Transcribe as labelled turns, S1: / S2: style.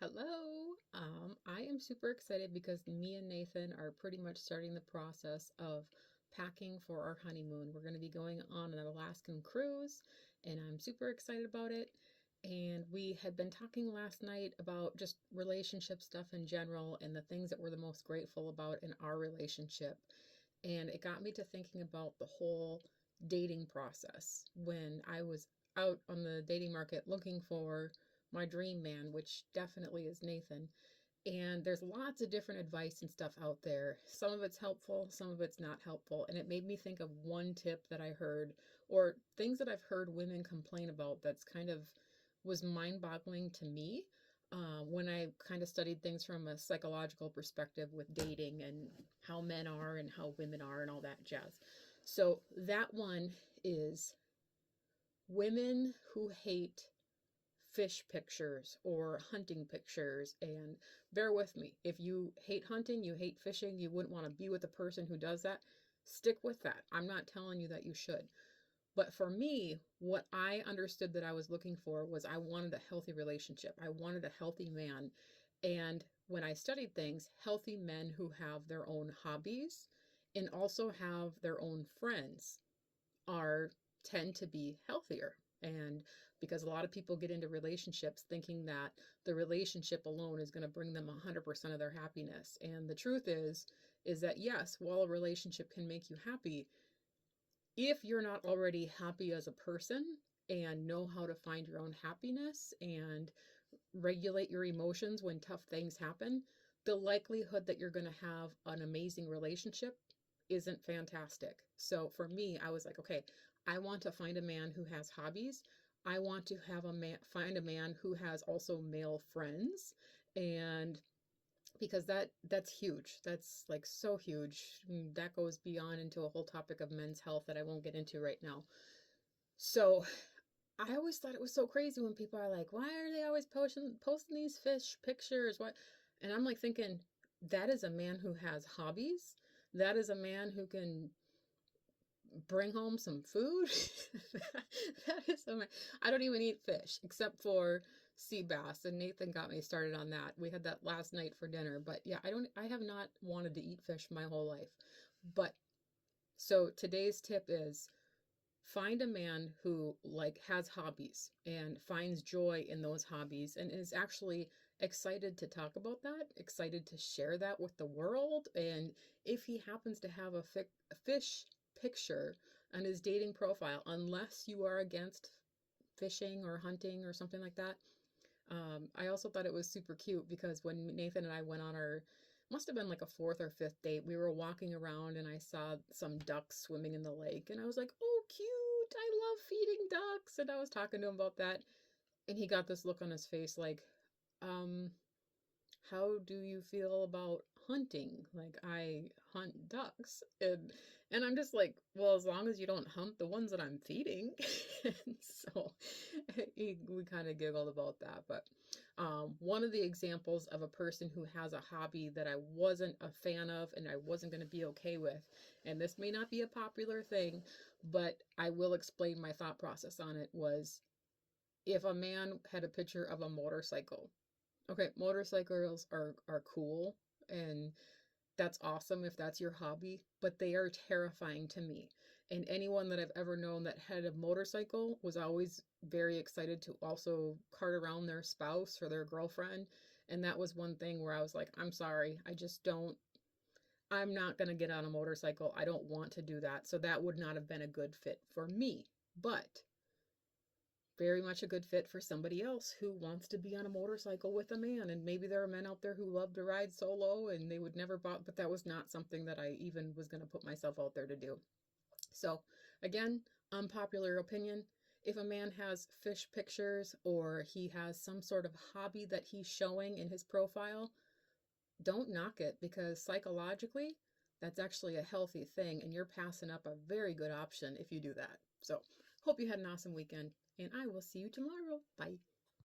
S1: Hello. I am super excited because me and Nathan are pretty much starting the process of packing for our honeymoon. We're going to be going on an Alaskan cruise, and I'm super excited about it. And we had been talking last night about just relationship stuff in general and the things that we're the most grateful about in our relationship. And it got me to thinking about the whole dating process when I was out on the dating market looking for my dream man, which definitely is Nathan. And there's lots of different advice and stuff out there. Some of it's helpful, some of it's not helpful. And it made me think of one tip that I heard, or things that I've heard women complain about that's kind of was mind boggling to me when I kind of studied things from a psychological perspective with dating and how men are and how women are and all that jazz. So that one is women who hate fish pictures or hunting pictures. And bear with me, if you hate hunting, you hate fishing, you wouldn't want to be with a person who does that, stick with that. I'm not telling you that you should. But for me, what I understood that I was looking for was I wanted a healthy relationship. I wanted a healthy man. And when I studied things, healthy men who have their own hobbies and also have their own friends are tend to be healthier. And because a lot of people get into relationships thinking that the relationship alone is going to bring them 100% of their happiness. And the truth is that yes, while a relationship can make you happy, if you're not already happy as a person and know how to find your own happiness and regulate your emotions when tough things happen, the likelihood that you're going to have an amazing relationship isn't fantastic. So for me, I was like, okay, I want to find a man who has hobbies. I want to have find a man who has also male friends, and because that's huge. That's like so huge. That goes beyond into a whole topic of men's health that I won't get into right now. So I always thought it was so crazy when people are like, why are they always posting these fish pictures? What? And I'm like thinking, that is a man who has hobbies. That is a man who can bring home some food. That is so much. I don't even eat fish except for sea bass, and Nathan got me started on that. We had that last night for dinner, but yeah, I have not wanted to eat fish my whole life. But so today's tip is find a man who like has hobbies and finds joy in those hobbies and is actually excited to talk about that, excited to share that with the world. And if he happens to have a fish picture on his dating profile, unless you are against fishing or hunting or something like that. I also thought it was super cute because when Nathan and I went on our, must have been like a fourth or fifth date, we were walking around and I saw some ducks swimming in the lake and I was like, oh, cute. I love feeding ducks. And I was talking to him about that. And he got this look on his face like, um, how do you feel about hunting? Like I hunt ducks. And I'm just like, well, as long as you don't hunt the ones that I'm feeding. And so we kind of giggled about that. But one of the examples of a person who has a hobby that I wasn't a fan of and I wasn't going to be okay with, and this may not be a popular thing, but I will explain my thought process on it, was if a man had a picture of a motorcycle. Okay, motorcycles are cool and that's awesome if that's your hobby, but they are terrifying to me. And anyone that I've ever known that had a motorcycle was always very excited to also cart around their spouse or their girlfriend. And that was one thing where I was like, I'm sorry, I'm not going to get on a motorcycle. I don't want to do that. So that would not have been a good fit for me. But very much a good fit for somebody else who wants to be on a motorcycle with a man. And maybe there are men out there who love to ride solo and they would never bought, but that was not something that I even was going to put myself out there to do. So again, unpopular opinion. If a man has fish pictures or he has some sort of hobby that he's showing in his profile, don't knock it, because psychologically, that's actually a healthy thing and you're passing up a very good option if you do that. So hope you had an awesome weekend and I will see you tomorrow. Bye.